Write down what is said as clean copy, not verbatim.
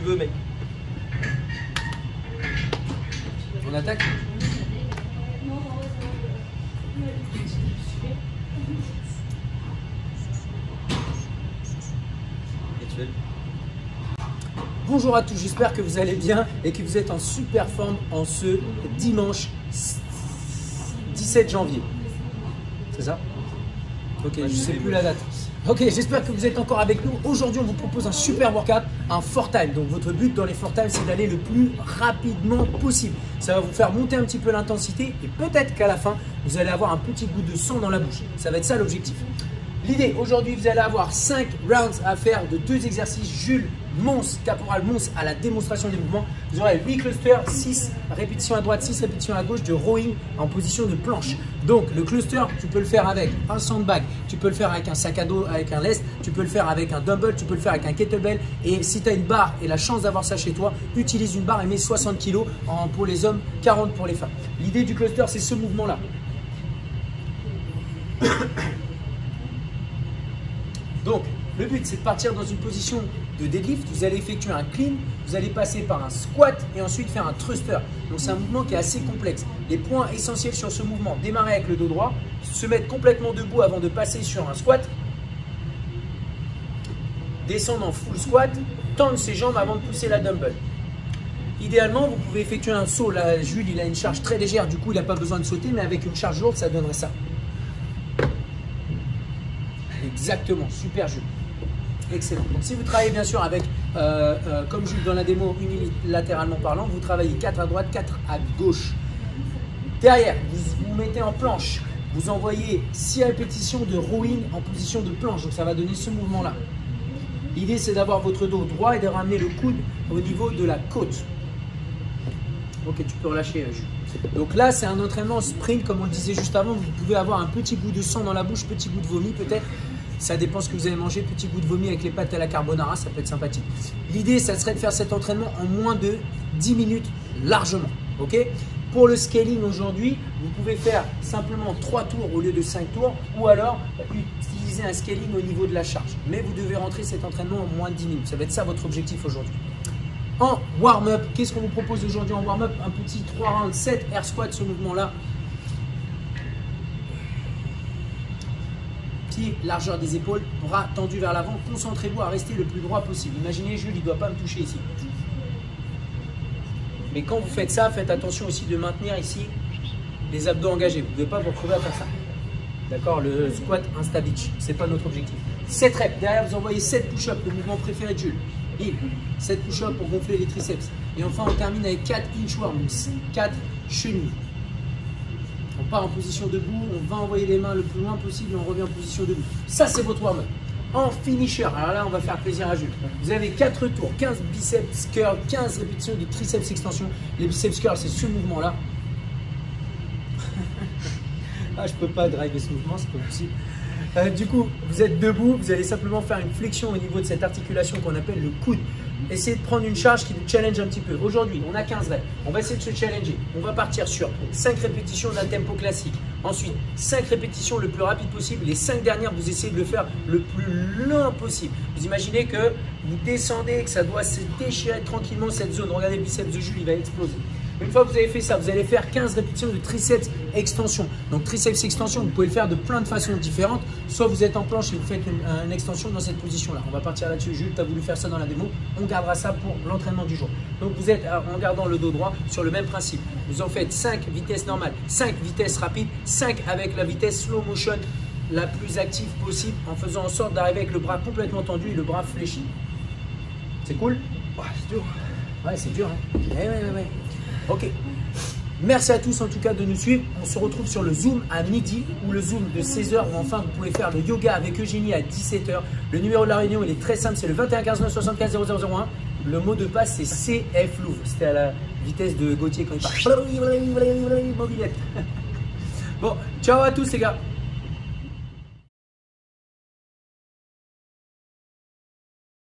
veux, mec. On attaque? Bonjour à tous, j'espère que vous allez bien et que vous êtes en super forme en ce dimanche 17 janvier. C'est ça? Ok, je ne sais plus la date. Ok, j'espère que vous êtes encore avec nous. Aujourd'hui, on vous propose un super workout, un 4-time. Donc, votre but dans les 4-time, c'est d'aller le plus rapidement possible. Ça va vous faire monter un petit peu l'intensité et peut-être qu'à la fin, vous allez avoir un petit goût de sang dans la bouche. Ça va être ça l'objectif. L'idée, aujourd'hui, vous allez avoir 5 rounds à faire de 2 exercices. Jules Mons, Caporal Mons à la démonstration des mouvements. Vous aurez 8 clusters, 6 répétitions à droite, 6 répétitions à gauche de rowing en position de planche. Donc, le cluster, tu peux le faire avec un sandbag, tu peux le faire avec un sac à dos, avec un lest, tu peux le faire avec un dumbbell, tu peux le faire avec un kettlebell. Et si tu as une barre et la chance d'avoir ça chez toi, utilise une barre et mets 60 kg pour les hommes, 40 pour les femmes. L'idée du cluster, c'est ce mouvement-là. Donc, le but, c'est de partir dans une position de deadlift. Vous allez effectuer un clean, vous allez passer par un squat et ensuite faire un thruster. Donc, c'est un mouvement qui est assez complexe. Les points essentiels sur ce mouvement, démarrer avec le dos droit, se mettre complètement debout avant de passer sur un squat, descendre en full squat, tendre ses jambes avant de pousser la dumbbell. Idéalement, vous pouvez effectuer un saut. Là, Jules, il a une charge très légère, du coup, il n'a pas besoin de sauter, mais avec une charge lourde, ça donnerait ça. Exactement, super Jules. Excellent. Donc si vous travaillez bien sûr avec, comme Jules dans la démo, unilatéralement parlant, vous travaillez 4 à droite, 4 à gauche. Derrière, vous mettez en planche. Vous envoyez 6 répétitions de rowing en position de planche. Donc ça va donner ce mouvement-là. L'idée, c'est d'avoir votre dos droit et de ramener le coude au niveau de la côte. Ok, tu peux relâcher Jules. Donc là, c'est un entraînement sprint, comme on le disait juste avant. Vous pouvez avoir un petit goût de sang dans la bouche, petit goût de vomi peut-être. Ça dépend ce que vous avez mangé, petit goût de vomi avec les pâtes à la carbonara, ça peut être sympathique. L'idée, ça serait de faire cet entraînement en moins de 10 minutes largement. Okay, pour le scaling aujourd'hui, vous pouvez faire simplement 3 tours au lieu de 5 tours ou alors utiliser un scaling au niveau de la charge. Mais vous devez rentrer cet entraînement en moins de 10 minutes. Ça va être ça votre objectif aujourd'hui. En warm-up, qu'est-ce qu'on vous propose aujourd'hui en warm-up? Un petit 3 rounds, 7 air squat, ce mouvement-là. Largeur des épaules, bras tendus vers l'avant, concentrez-vous à rester le plus droit possible. Imaginez, Jules, il ne doit pas me toucher ici. Mais quand vous faites ça, faites attention aussi de maintenir ici les abdos engagés. Vous ne devez pas vous retrouver à faire ça. D'accord? Le squat insta-beach, ce n'est pas notre objectif. 7 reps, derrière vous envoyez 7 push-ups, le mouvement préféré de Jules. 7 push-ups pour gonfler les triceps. Et enfin, on termine avec 4 inchworms, 4 chenilles. On part en position debout, on va envoyer les mains le plus loin possible et on revient en position debout. Ça, c'est votre warm-up. En finisher, alors là, on va faire plaisir à Jules. Vous avez 4 tours, 15 biceps curls, 15 répétitions de triceps extension. Les biceps curls, c'est ce mouvement-là. Ah, je peux pas driver ce mouvement, c'est pas possible. Du coup, vous êtes debout, vous allez simplement faire une flexion au niveau de cette articulation qu'on appelle le coude. Essayez de prendre une charge qui vous challenge un petit peu. Aujourd'hui, on a 15 reps. On va essayer de se challenger. On va partir sur 5 répétitions d'un tempo classique. Ensuite, 5 répétitions le plus rapide possible. Les 5 dernières, vous essayez de le faire le plus lent possible. Vous imaginez que vous descendez, que ça doit se déchirer tranquillement cette zone. Regardez le biceps de Jules, il va exploser. Une fois que vous avez fait ça, vous allez faire 15 répétitions de triceps extension. Donc triceps extension, vous pouvez le faire de plein de façons différentes. Soit vous êtes en planche et vous faites une extension dans cette position-là. On va partir là-dessus. Jules, tu as voulu faire ça dans la démo. On gardera ça pour l'entraînement du jour. Donc vous êtes en gardant le dos droit sur le même principe. Vous en faites 5 vitesses normales, 5 vitesses rapides, 5 avec la vitesse slow motion la plus active possible en faisant en sorte d'arriver avec le bras complètement tendu et le bras fléchi. C'est cool? Ouais, c'est dur. Ouais, c'est dur. Hein. Ouais. Ok, merci à tous en tout cas de nous suivre. On se retrouve sur le Zoom à midi ou le Zoom de 16h ou enfin vous pouvez faire le yoga avec Eugénie à 17h. Le numéro de la réunion il est très simple, c'est le 21 15 9 75 0001. Le mot de passe c'est CF Louvre. C'était à la vitesse de Gauthier quand il parle. Bon, ciao à tous les gars.